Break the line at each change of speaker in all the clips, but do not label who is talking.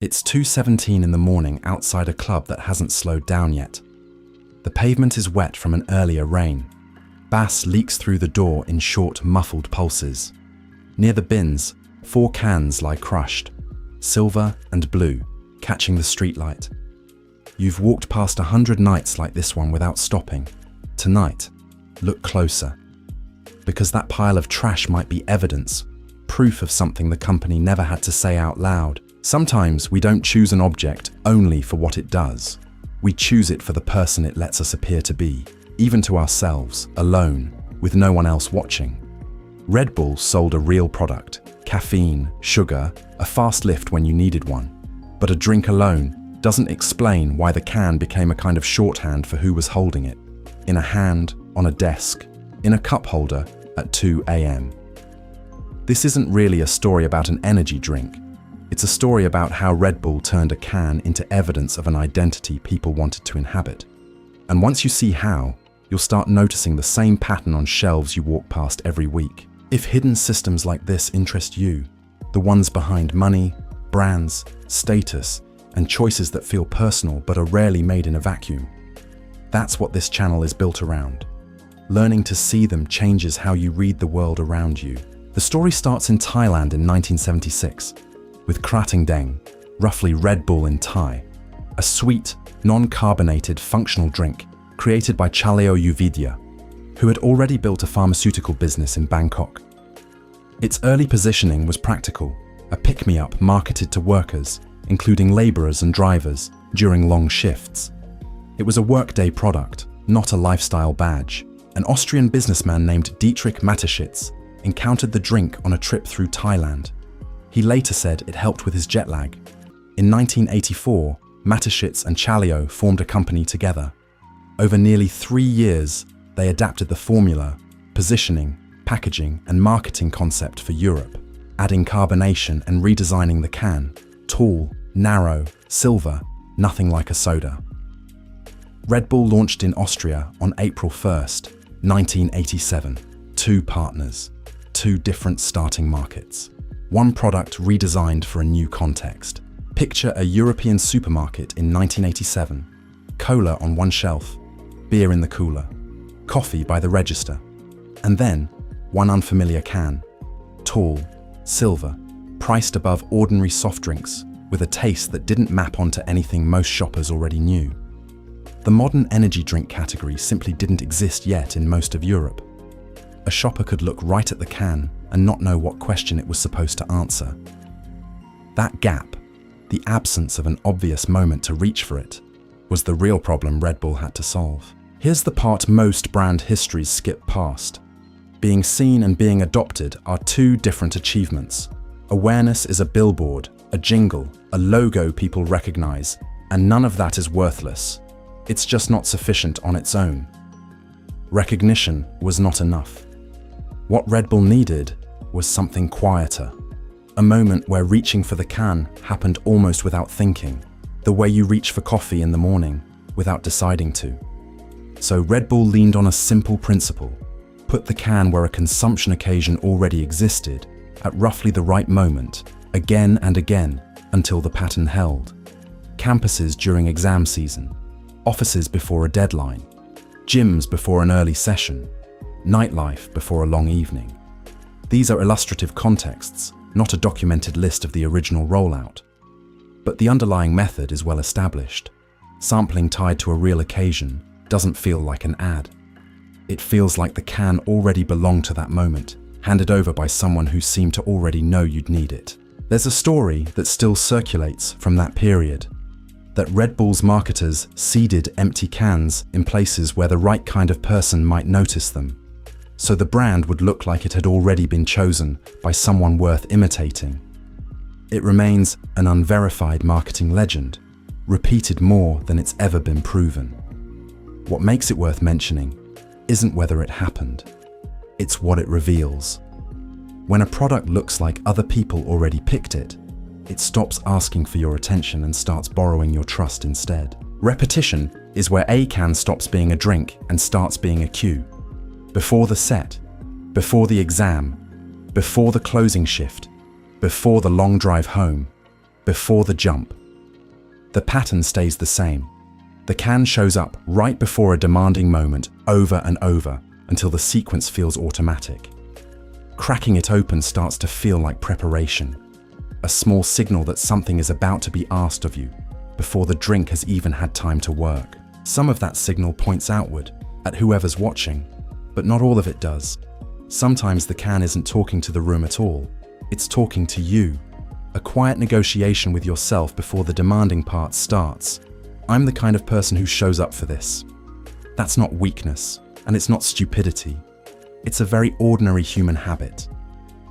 It's 2:17 in the morning outside a club that hasn't slowed down yet. The pavement is wet from an earlier rain. Bass leaks through the door in short, muffled pulses. Near the bins, 4 cans lie crushed, silver and blue, catching the streetlight. You've walked past 100 nights like this one without stopping. Tonight, look closer. Because that pile of trash might be evidence, proof of something the company never had to say out loud. Sometimes we don't choose an object only for what it does. We choose it for the person it lets us appear to be, even to ourselves, alone, with no one else watching. Red Bull sold a real product, caffeine, sugar, a fast lift when you needed one. But a drink alone doesn't explain why the can became a kind of shorthand for who was holding it. In a hand, on a desk, in a cup holder at 2 a.m. This isn't really a story about an energy drink. It's a story about how Red Bull turned a can into evidence of an identity people wanted to inhabit. And once you see how, you'll start noticing the same pattern on shelves you walk past every week. If hidden systems like this interest you, the ones behind money, brands, status, and choices that feel personal but are rarely made in a vacuum, that's what this channel is built around. Learning to see them changes how you read the world around you. The story starts in Thailand in 1976, with Krating Daeng, roughly Red Bull in Thai, a sweet, non-carbonated functional drink created by Chaleo Uvidya, who had already built a pharmaceutical business in Bangkok. Its early positioning was practical, a pick-me-up marketed to workers, including laborers and drivers, during long shifts. It was a workday product, not a lifestyle badge. An Austrian businessman named Dietrich Mateschitz encountered the drink on a trip through Thailand. He later said it helped with his jet lag. In 1984, Mateschitz and Chaleo formed a company together. Over nearly 3 years, they adapted the formula, positioning, packaging, and marketing concept for Europe, adding carbonation and redesigning the can. Tall, narrow, silver, nothing like a soda. Red Bull launched in Austria on April 1st, 1987. 2 partners, 2 different starting markets. One product redesigned for a new context. Picture a European supermarket in 1987. Cola on one shelf, beer in the cooler, coffee by the register. And then, one unfamiliar can. Tall, silver, priced above ordinary soft drinks, with a taste that didn't map onto anything most shoppers already knew. The modern energy drink category simply didn't exist yet in most of Europe. A shopper could look right at the can and not know what question it was supposed to answer. That gap, the absence of an obvious moment to reach for it, was the real problem Red Bull had to solve. Here's the part most brand histories skip past. Being seen and being adopted are 2 different achievements. Awareness is a billboard, a jingle, a logo people recognize, and none of that is worthless. It's just not sufficient on its own. Recognition was not enough. What Red Bull needed was something quieter. A moment where reaching for the can happened almost without thinking, the way you reach for coffee in the morning without deciding to. So Red Bull leaned on a simple principle: put the can where a consumption occasion already existed, at roughly the right moment, again and again, until the pattern held. Campuses during exam season, offices before a deadline, gyms before an early session, nightlife before a long evening. These are illustrative contexts, not a documented list of the original rollout. But the underlying method is well established. Sampling tied to a real occasion doesn't feel like an ad. It feels like the can already belonged to that moment, handed over by someone who seemed to already know you'd need it. There's a story that still circulates from that period, that Red Bull's marketers seeded empty cans in places where the right kind of person might notice them, so the brand would look like it had already been chosen by someone worth imitating. It remains an unverified marketing legend, repeated more than it's ever been proven. What makes it worth mentioning isn't whether it happened, it's what it reveals. When a product looks like other people already picked it, it stops asking for your attention and starts borrowing your trust instead. Repetition is where a can stops being a drink and starts being a cue. Before the set, before the exam, before the closing shift, before the long drive home, before the jump. The pattern stays the same. The can shows up right before a demanding moment over and over until the sequence feels automatic. Cracking it open starts to feel like preparation, a small signal that something is about to be asked of you before the drink has even had time to work. Some of that signal points outward at whoever's watching, but not all of it does. Sometimes the can isn't talking to the room at all. It's talking to you. A quiet negotiation with yourself before the demanding part starts. I'm the kind of person who shows up for this. That's not weakness, and it's not stupidity. It's a very ordinary human habit.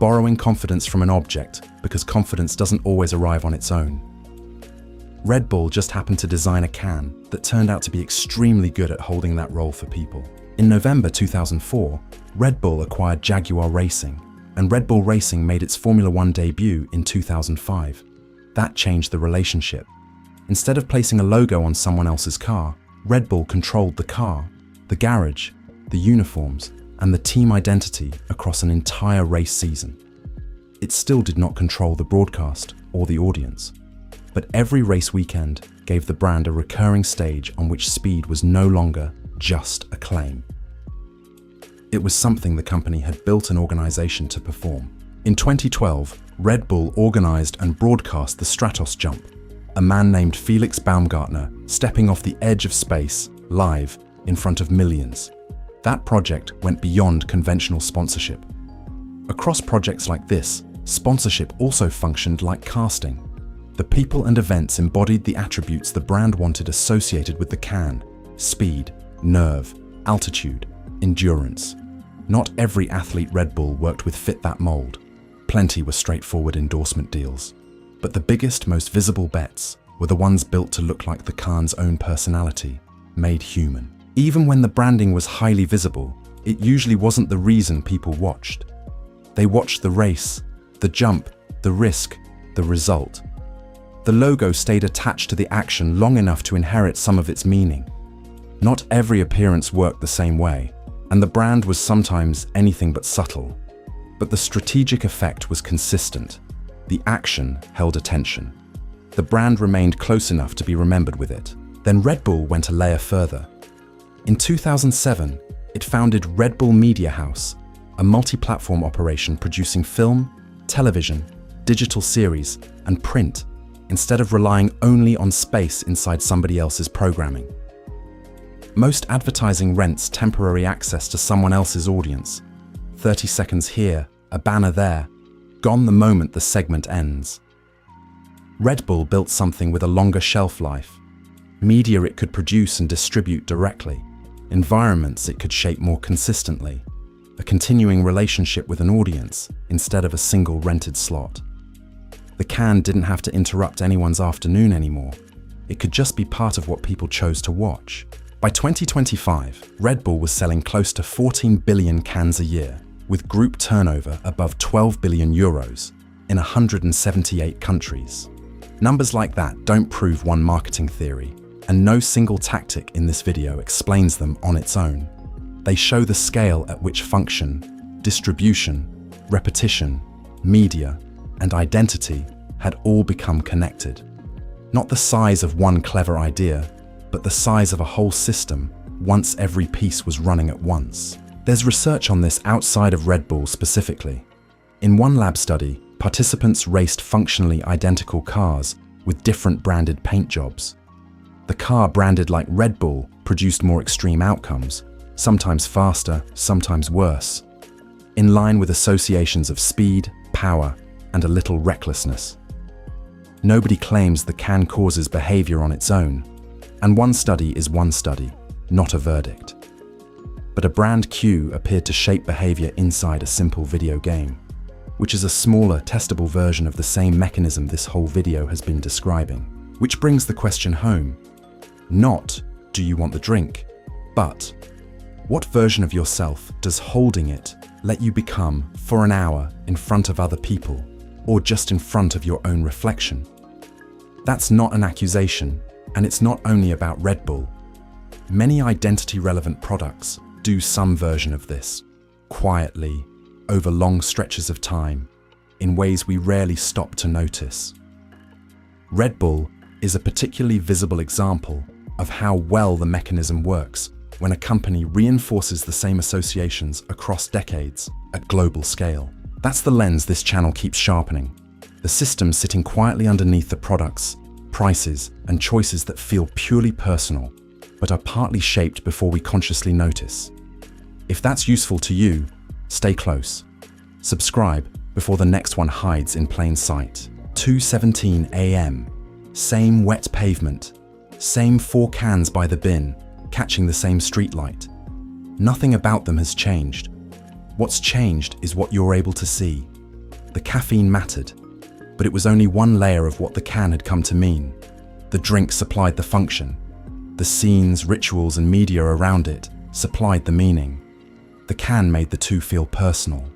Borrowing confidence from an object because confidence doesn't always arrive on its own. Red Bull just happened to design a can that turned out to be extremely good at holding that role for people. In November 2004, Red Bull acquired Jaguar Racing, and Red Bull Racing made its Formula One debut in 2005. That changed the relationship. Instead of placing a logo on someone else's car, Red Bull controlled the car, the garage, the uniforms, and the team identity across an entire race season. It still did not control the broadcast or the audience, but every race weekend gave the brand a recurring stage on which speed was no longer just a claim. It was something the company had built an organization to perform. In 2012, Red Bull organized and broadcast the Stratos jump, a man named Felix Baumgartner stepping off the edge of space live in front of millions. That project went beyond conventional sponsorship. Across projects like this, sponsorship also functioned like casting. The people and events embodied the attributes the brand wanted associated with the can: speed, nerve, altitude, endurance. Not every athlete Red Bull worked with fit that mold. Plenty were straightforward endorsement deals. But the biggest, most visible bets were the ones built to look like the can's own personality, made human. Even when the branding was highly visible, it usually wasn't the reason people watched. They watched the race, the jump, the risk, the result. The logo stayed attached to the action long enough to inherit some of its meaning. Not every appearance worked the same way, and the brand was sometimes anything but subtle. But the strategic effect was consistent. The action held attention. The brand remained close enough to be remembered with it. Then Red Bull went a layer further. In 2007, it founded Red Bull Media House, a multi-platform operation producing film, television, digital series, and print, instead of relying only on space inside somebody else's programming. Most advertising rents temporary access to someone else's audience. 30 seconds here, a banner there, gone the moment the segment ends. Red Bull built something with a longer shelf life. Media it could produce and distribute directly. Environments it could shape more consistently. A continuing relationship with an audience instead of a single rented slot. The can didn't have to interrupt anyone's afternoon anymore. It could just be part of what people chose to watch. By 2025, Red Bull was selling close to 14 billion cans a year, with group turnover above 12 billion euros in 178 countries. Numbers like that don't prove one marketing theory, and no single tactic in this video explains them on its own. They show the scale at which function, distribution, repetition, media, and identity had all become connected. Not the size of one clever idea, but the size of a whole system once every piece was running at once. There's research on this outside of Red Bull specifically. In one lab study, participants raced functionally identical cars with different branded paint jobs. The car branded like Red Bull produced more extreme outcomes, sometimes faster, sometimes worse, in line with associations of speed, power, and a little recklessness. Nobody claims the can causes behavior on its own, and one study is one study, not a verdict. But a brand cue appeared to shape behavior inside a simple video game, which is a smaller, testable version of the same mechanism this whole video has been describing. Which brings the question home. Not, do you want the drink? But, what version of yourself does holding it let you become for an hour in front of other people, or just in front of your own reflection? That's not an accusation, and it's not only about Red Bull. Many identity-relevant products do some version of this, quietly, over long stretches of time, in ways we rarely stop to notice. Red Bull is a particularly visible example of how well the mechanism works when a company reinforces the same associations across decades at global scale. That's the lens this channel keeps sharpening. The system sitting quietly underneath the products, prices, and choices that feel purely personal, but are partly shaped before we consciously notice. If that's useful to you, stay close. Subscribe before the next one hides in plain sight. 2:17 a.m. Same wet pavement. Same 4 cans by the bin, catching the same streetlight. Nothing about them has changed. What's changed is what you're able to see. The caffeine mattered, but it was only one layer of what the can had come to mean. The drink supplied the function. The scenes, rituals, and media around it supplied the meaning. The can made the two feel personal.